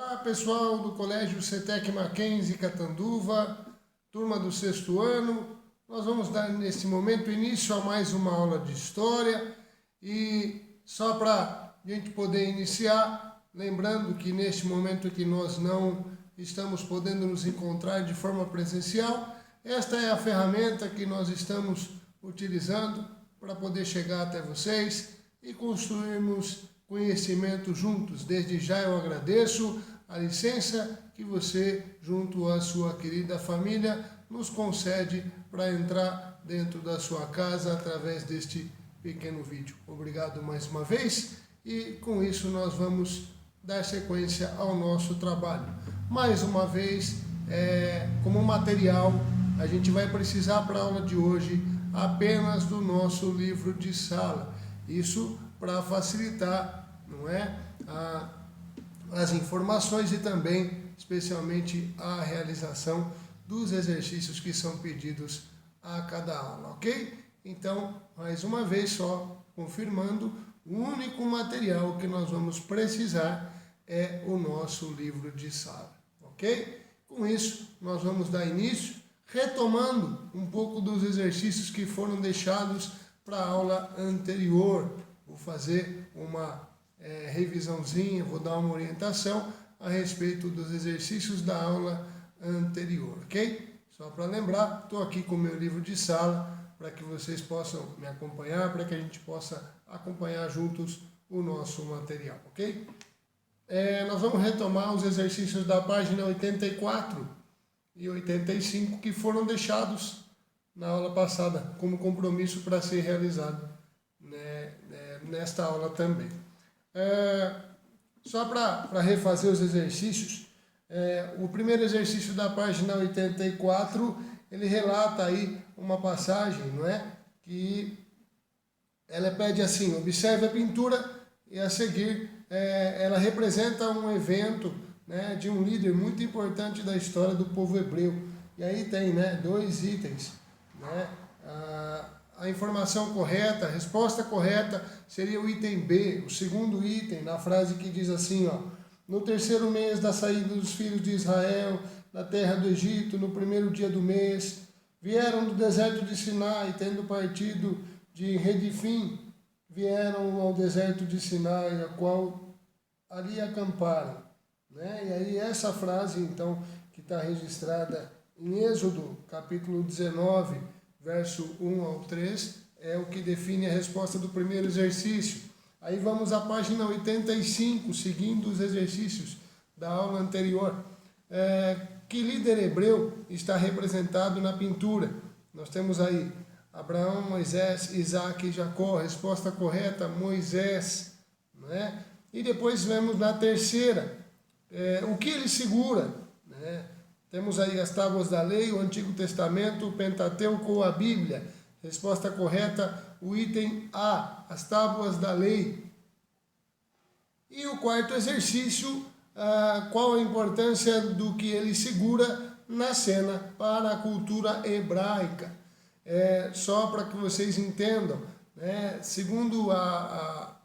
Olá pessoal do Colégio CETEC Mackenzie Catanduva, turma do 6º ano. Nós vamos dar nesse momento início a mais uma aula de História e só para a gente poder iniciar, lembrando que neste momento que nós não estamos podendo nos encontrar de forma presencial, esta é a ferramenta que nós estamos utilizando para poder chegar até vocês e construirmos conhecimento juntos. Desde já eu agradeço a licença que você, junto à sua querida família, nos concede para entrar dentro da sua casa através deste pequeno vídeo. Obrigado mais uma vez e com isso nós vamos dar sequência ao nosso trabalho. Mais uma vez, como material, a gente vai precisar para a aula de hoje apenas do nosso livro de sala. Isso para facilitar, não é, as informações e também, especialmente, a realização dos exercícios que são pedidos a cada aula, ok? Então, mais uma vez só, confirmando, o único material que nós vamos precisar é o nosso livro de sala, ok? Com isso, nós vamos dar início, retomando um pouco dos exercícios que foram deixados para a aula anterior. Vou fazer uma revisãozinha, vou dar uma orientação a respeito dos exercícios da aula anterior, ok? Só para lembrar, estou aqui com o meu livro de sala para que vocês possam me acompanhar, para que a gente possa acompanhar juntos o nosso material, ok? Nós vamos retomar os exercícios da página 84 e 85 que foram deixados na aula passada como compromisso para ser realizado, né, nesta aula também. Só para refazer os exercícios, o primeiro exercício da página 84, ele relata aí uma passagem, não é? Que ela pede assim: observe a pintura e a seguir ela representa um evento, né, de um líder muito importante da história do povo hebreu. E aí tem, né, 2 itens, né? A informação correta, a resposta correta seria o item B, o segundo item, na frase que diz assim, ó: no 3º mês da saída dos filhos de Israel da terra do Egito, no 1º dia do mês, vieram do deserto de Sinai, tendo partido de Redifim, vieram ao deserto de Sinai, a qual ali acamparam, né? E aí essa frase, então, que está registrada em Êxodo, capítulo 19, verso 1 ao 3, é o que define a resposta do primeiro exercício. Aí vamos à página 85, seguindo os exercícios da aula anterior. Que líder hebreu está representado na pintura? Nós temos aí Abraão, Moisés, Isaac e Jacó. Resposta correta, Moisés, né? E depois vemos na terceira, o que ele segura, né? Temos aí as tábuas da lei, o Antigo Testamento, o Pentateuco ou a Bíblia. Resposta correta, o item A, as tábuas da lei. E o quarto exercício, qual a importância do que ele segura na cena para a cultura hebraica. Só para que vocês entendam, né? Segundo a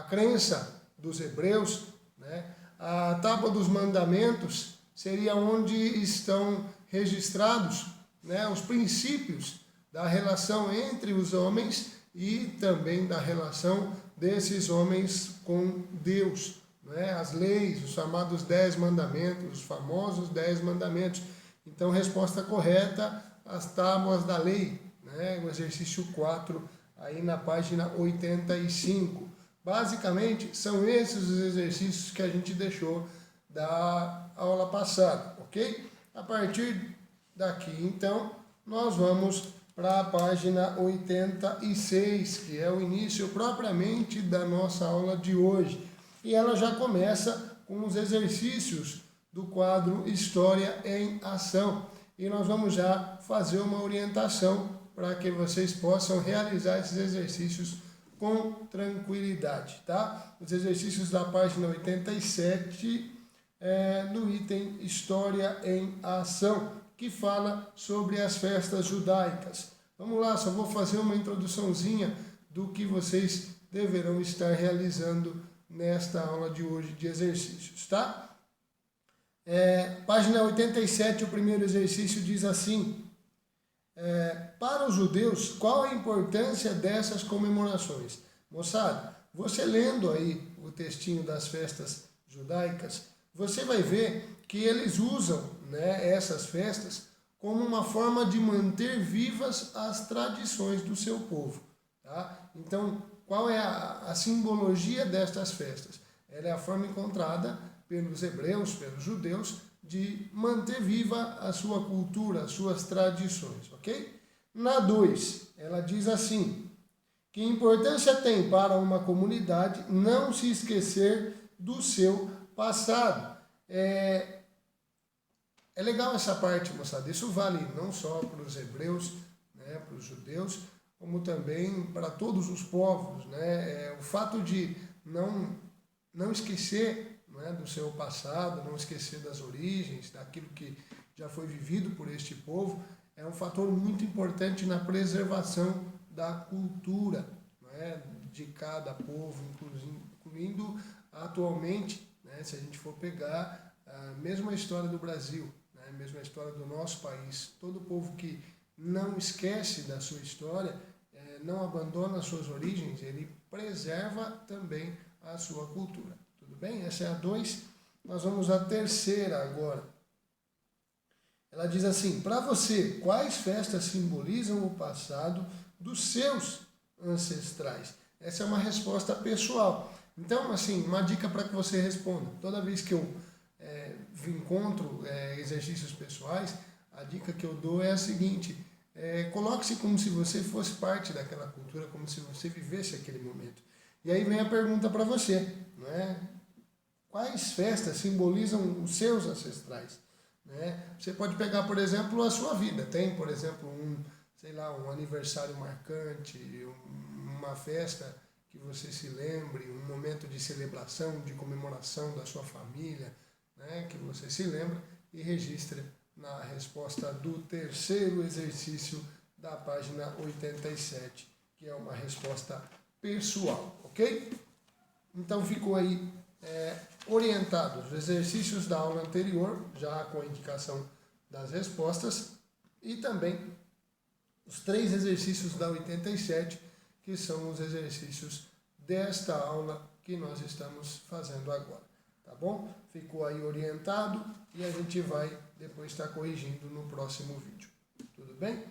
crença dos hebreus, né, a tábua dos mandamentos seria onde estão registrados, né, os princípios da relação entre os homens e também da relação desses homens com Deus, né, as leis, os chamados 10 mandamentos, os famosos 10 mandamentos. Então, resposta correta, as tábuas da lei, né, o exercício 4, aí na página 85. Basicamente, são esses os exercícios que a gente deixou da aula passada, ok? A partir daqui, então, nós vamos para a página 86, que é o início propriamente da nossa aula de hoje. E ela já começa com os exercícios do quadro História em Ação. E nós vamos já fazer uma orientação para que vocês possam realizar esses exercícios com tranquilidade, tá? Os exercícios da página 87, no item História em Ação, que fala sobre as festas judaicas. Vamos lá, só vou fazer uma introduçãozinha do que vocês deverão estar realizando nesta aula de hoje de exercícios, tá? Página 87, o primeiro exercício diz assim: para os judeus, qual a importância dessas comemorações? Moçada, você lendo aí o textinho das festas judaicas, você vai ver que eles usam, né, essas festas como uma forma de manter vivas as tradições do seu povo. Tá? Então, qual é a simbologia destas festas? Ela é a forma encontrada pelos hebreus, pelos judeus, de manter viva a sua cultura, as suas tradições, ok? Na 2, ela diz assim: que importância tem para uma comunidade não se esquecer do seu passado? É legal essa parte, moçada. Isso vale não só para os hebreus, né, para os judeus, como também para todos os povos, né? O fato de não esquecer, né, do seu passado, não esquecer das origens, daquilo que já foi vivido por este povo, é um fator muito importante na preservação da cultura, né, de cada povo, incluindo atualmente, né, se a gente for pegar a mesma história do Brasil, né, a mesma história do nosso país, todo povo que não esquece da sua história, não abandona as suas origens, ele preserva também a sua cultura. Tudo bem? Essa é a 2. Nós vamos à terceira agora. Ela diz assim: para você, quais festas simbolizam o passado dos seus ancestrais? Essa é uma resposta pessoal. Então, assim, uma dica para que você responda. Toda vez que eu encontro exercícios pessoais, a dica que eu dou é a seguinte: coloque-se como se você fosse parte daquela cultura, como se você vivesse aquele momento. E aí vem a pergunta para você, não é? Quais festas simbolizam os seus ancestrais? Né? Você pode pegar, por exemplo, a sua vida. Tem, por exemplo, um aniversário marcante, uma festa que você se lembre, um momento de celebração, de comemoração da sua família, né? Que você se lembra e registre na resposta do terceiro exercício da página 87, que é uma resposta pessoal, ok? Então ficou aí orientados os exercícios da aula anterior, já com a indicação das respostas, e também os 3 exercícios da 87, que são os exercícios desta aula que nós estamos fazendo agora, tá bom? Ficou aí orientado e a gente vai depois estar corrigindo no próximo vídeo, tudo bem?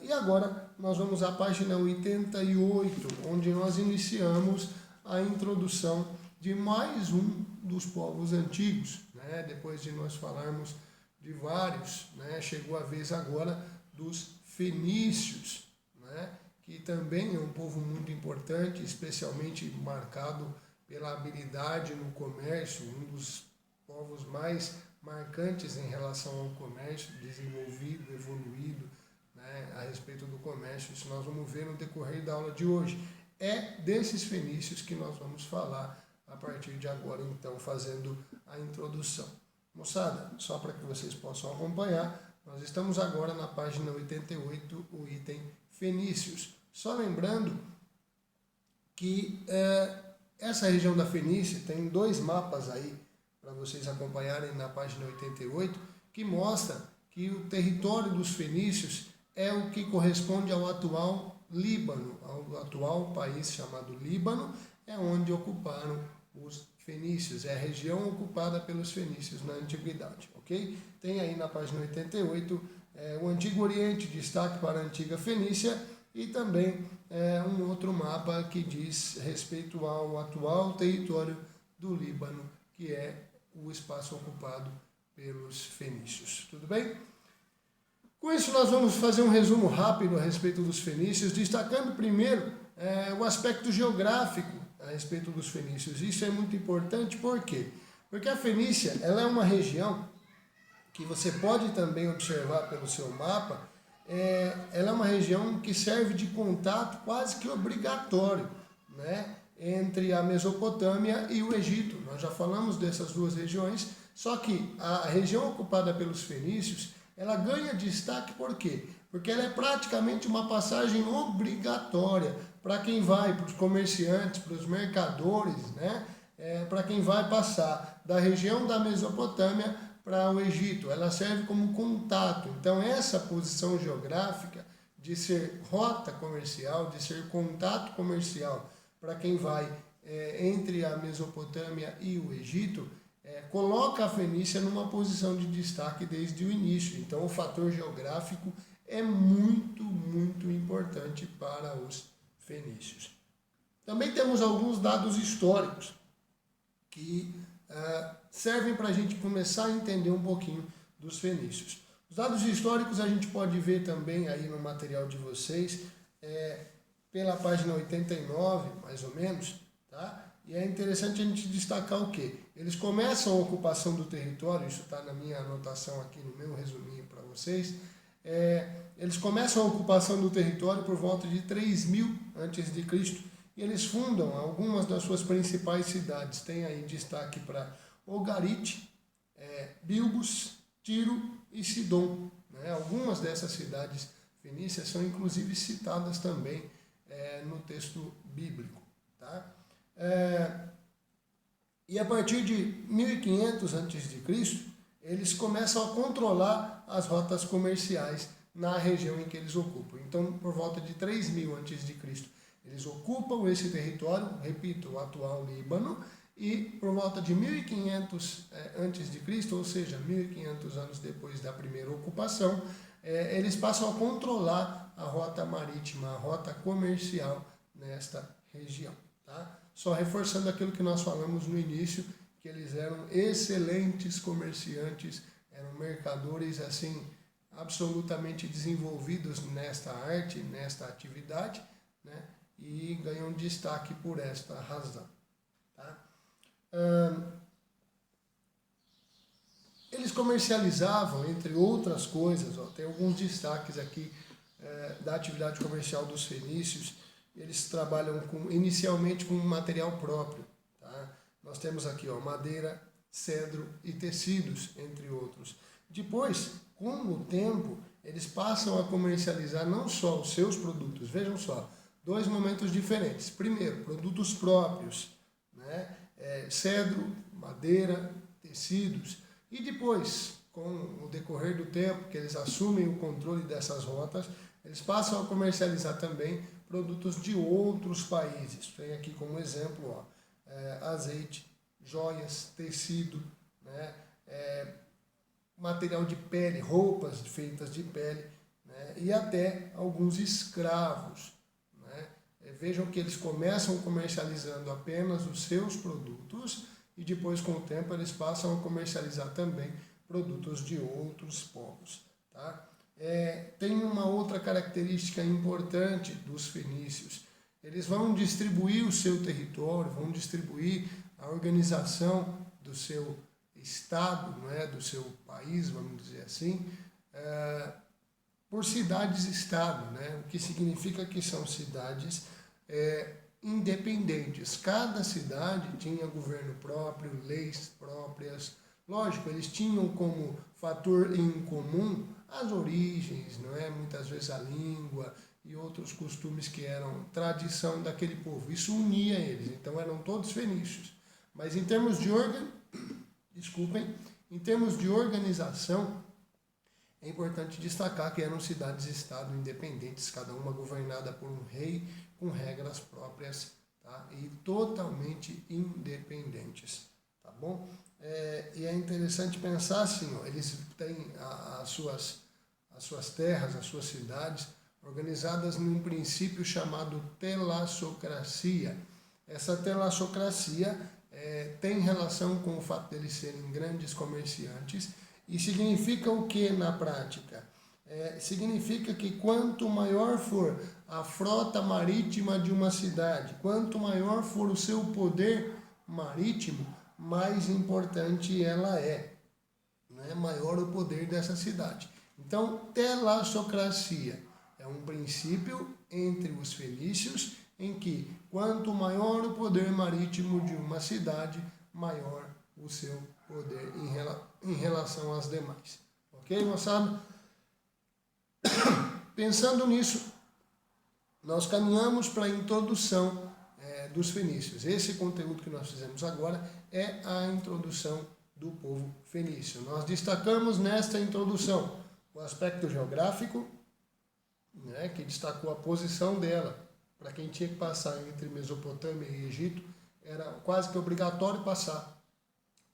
E agora nós vamos à página 88, onde nós iniciamos a introdução de mais um dos povos antigos, né? Depois de nós falarmos de vários, né? Chegou a vez agora dos fenícios, né? Que também é um povo muito importante, especialmente marcado pela habilidade no comércio, um dos povos mais marcantes em relação ao comércio, desenvolvido, evoluído, né? A respeito do comércio. Isso nós vamos ver no decorrer da aula de hoje. É desses fenícios que nós vamos falar a partir de agora, então, fazendo a introdução. Moçada, só para que vocês possam acompanhar, nós estamos agora na página 88, o item fenícios. Só lembrando que essa região da Fenícia tem 2 mapas aí, para vocês acompanharem na página 88, que mostra que o território dos fenícios é o que corresponde ao atual Líbano, ao atual país chamado Líbano, é onde ocuparam os fenícios, é a região ocupada pelos fenícios na antiguidade, ok? Tem aí na página 88 o Antigo Oriente, destaque para a antiga Fenícia, e também um outro mapa que diz respeito ao atual território do Líbano, que é o espaço ocupado pelos fenícios, tudo bem? Com isso nós vamos fazer um resumo rápido a respeito dos fenícios, destacando primeiro o aspecto geográfico a respeito dos fenícios. Isso é muito importante, por quê? Porque a Fenícia, ela é uma região que você pode também observar pelo seu mapa, ela é uma região que serve de contato quase que obrigatório, né, entre a Mesopotâmia e o Egito. Nós já falamos dessas 2 regiões, só que a região ocupada pelos fenícios, ela ganha destaque por quê? Porque ela é praticamente uma passagem obrigatória para quem vai, para os comerciantes, para os mercadores, né? para quem vai passar da região da Mesopotâmia para o Egito. Ela serve como contato. Então, essa posição geográfica de ser rota comercial, de ser contato comercial para quem vai entre a Mesopotâmia e o Egito, coloca a Fenícia numa posição de destaque desde o início. Então, o fator geográfico é muito, muito importante para os fenícios. Também temos alguns dados históricos que servem para a gente começar a entender um pouquinho dos fenícios. Os dados históricos a gente pode ver também aí no material de vocês, pela página 89, mais ou menos, tá? E é interessante a gente destacar o quê? Eles começam a ocupação do território, isso está na minha anotação aqui, no meu resuminho para vocês. Eles começam a ocupação do território por volta de 3000 a.C. e eles fundam algumas das suas principais cidades. Tem aí destaque para Ogarite, Bilbos, Tiro e Sidom. Né? Algumas dessas cidades fenícias são inclusive citadas também no texto bíblico. Tá? E a partir de 1500 a.C., eles começam a controlar as rotas comerciais na região em que eles ocupam. Então, por volta de 3000 a.C., eles ocupam esse território, repito, o atual Líbano, e por volta de 1500 a.C., ou seja, 1500 anos depois da primeira ocupação, eles passam a controlar a rota marítima, a rota comercial nesta região. Tá? Só reforçando aquilo que nós falamos no início, que eles eram excelentes comerciantes, eram mercadores assim absolutamente desenvolvidos nesta arte, nesta atividade, né? E ganham destaque por esta razão. Tá? Eles comercializavam, entre outras coisas, tem alguns destaques aqui da atividade comercial dos fenícios. Eles trabalham inicialmente com material próprio. Tá? Nós temos aqui madeira, cedro e tecidos, entre outros. Depois, com o tempo, eles passam a comercializar não só os seus produtos, vejam só, dois momentos diferentes. Primeiro, produtos próprios, né? Cedro, madeira, tecidos. E depois, com o decorrer do tempo, que eles assumem o controle dessas rotas, eles passam a comercializar também produtos de outros países. Tem aqui como exemplo azeite, joias, tecido, né? Material de pele, roupas feitas de pele, né? E até alguns escravos. Né? Vejam que eles começam comercializando apenas os seus produtos e depois, com o tempo, eles passam a comercializar também produtos de outros povos. Tá? Tem uma outra característica importante dos fenícios. Eles vão distribuir o seu território, vão distribuir a organização do seu estado, não é, do seu país, vamos dizer assim, por cidades-estado, né? O que significa que são cidades independentes. Cada cidade tinha governo próprio, leis próprias. Lógico, eles tinham como fator em comum as origens, não é? Muitas vezes a língua e outros costumes que eram tradição daquele povo. Isso unia eles, então eram todos fenícios. Mas em termos de em termos de organização, é importante destacar que eram cidades-estado independentes, cada uma governada por um rei com regras próprias, tá? E totalmente independentes. Tá bom? E é interessante pensar assim, eles têm as suas terras, as suas cidades organizadas num princípio chamado telassocracia. Essa telassocracia tem relação com o fato de eles serem grandes comerciantes e significa o que na prática? Significa que quanto maior for a frota marítima de uma cidade, quanto maior for o seu poder marítimo, mais importante ela é, né? Maior o poder dessa cidade. Então, telassocracia é um princípio entre os fenícios em que quanto maior o poder marítimo de uma cidade, maior o seu poder em relação às demais. Ok, moçada? Pensando nisso, nós caminhamos para a introdução dos fenícios. Esse conteúdo que nós fizemos agora é a introdução do povo fenício. Nós destacamos nesta introdução o aspecto geográfico, né, que destacou a posição dela. Para quem tinha que passar entre Mesopotâmia e Egito, era quase que obrigatório passar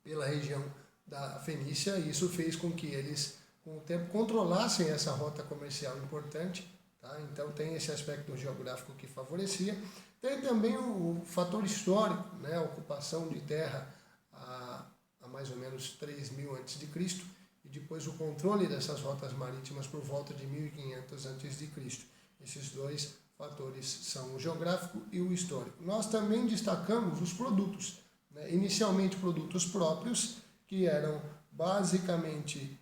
pela região da Fenícia, e isso fez com que eles, com o tempo, controlassem essa rota comercial importante. Tá? Então tem esse aspecto geográfico que favorecia. Tem também o fator histórico, né? A ocupação de terra há mais ou menos 3.000 a.C., e depois o controle dessas rotas marítimas por volta de 1.500 a.C. Esses dois fatores são o geográfico e o histórico. Nós também destacamos os produtos, né? Inicialmente produtos próprios, que eram basicamente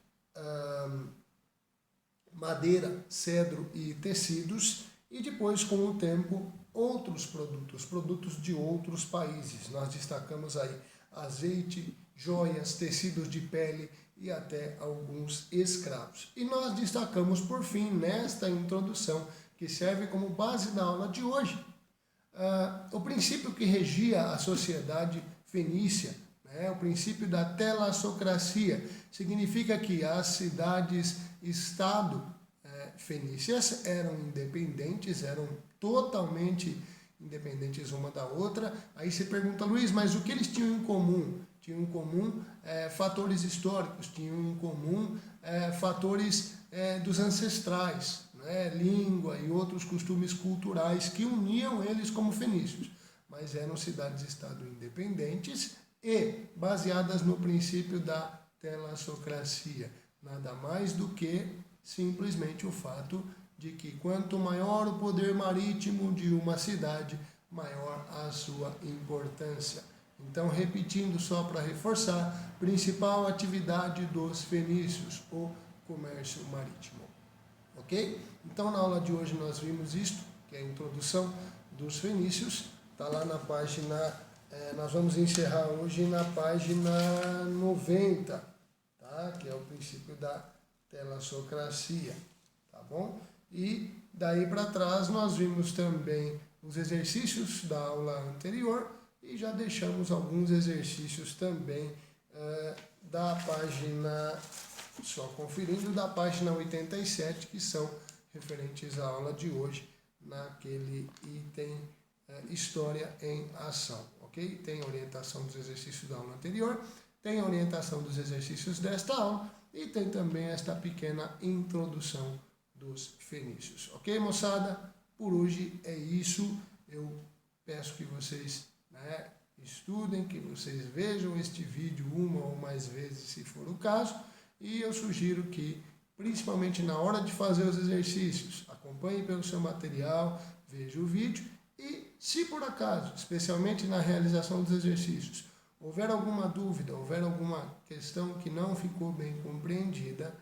madeira, cedro e tecidos, e depois, com o tempo, outros produtos de outros países. Nós destacamos aí azeite, joias, tecidos de pele e até alguns escravos. E nós destacamos, por fim, nesta introdução, que serve como base da aula de hoje, o princípio que regia a sociedade fenícia, né? O princípio da telassocracia. Significa que as cidades-estado fenícias eram independentes, eram totalmente independentes uma da outra. Aí você pergunta, Luiz, mas o que eles tinham em comum? Tinham em comum fatores históricos, tinham em comum fatores dos ancestrais, né? Língua e outros costumes culturais que uniam eles como fenícios. Mas eram cidades-estado independentes e baseadas no princípio da telassocracia. Nada mais do que simplesmente o fato de que quanto maior o poder marítimo de uma cidade, maior a sua importância. Então, repetindo só para reforçar, principal atividade dos fenícios, o comércio marítimo. Ok? Então, na aula de hoje nós vimos isto, que é a introdução dos fenícios. Está lá na página, nós vamos encerrar hoje na página 90, tá? Que é o princípio da telassocracia, tá bom? E daí para trás nós vimos também os exercícios da aula anterior e já deixamos alguns exercícios também da página, só conferindo, da página 87, que são referentes à aula de hoje, naquele item História em Ação, ok? Tem a orientação dos exercícios da aula anterior, tem a orientação dos exercícios desta aula e tem também esta pequena introdução dos fenícios. Ok, moçada? Por hoje é isso. Eu peço que vocês estudem, que vocês vejam este vídeo uma ou mais vezes, se for o caso. E eu sugiro que, principalmente na hora de fazer os exercícios, acompanhe pelo seu material, veja o vídeo. E, se por acaso, especialmente na realização dos exercícios, houver alguma dúvida, houver alguma questão que não ficou bem compreendida,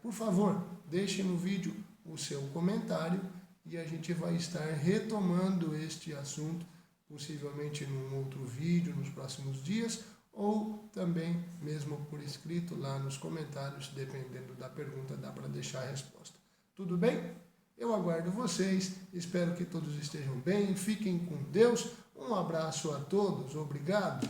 por favor, deixe no vídeo o seu comentário e a gente vai estar retomando este assunto, possivelmente num outro vídeo, nos próximos dias, ou também mesmo por escrito lá nos comentários, dependendo da pergunta, dá para deixar a resposta. Tudo bem? Eu aguardo vocês, espero que todos estejam bem, fiquem com Deus, um abraço a todos, obrigado!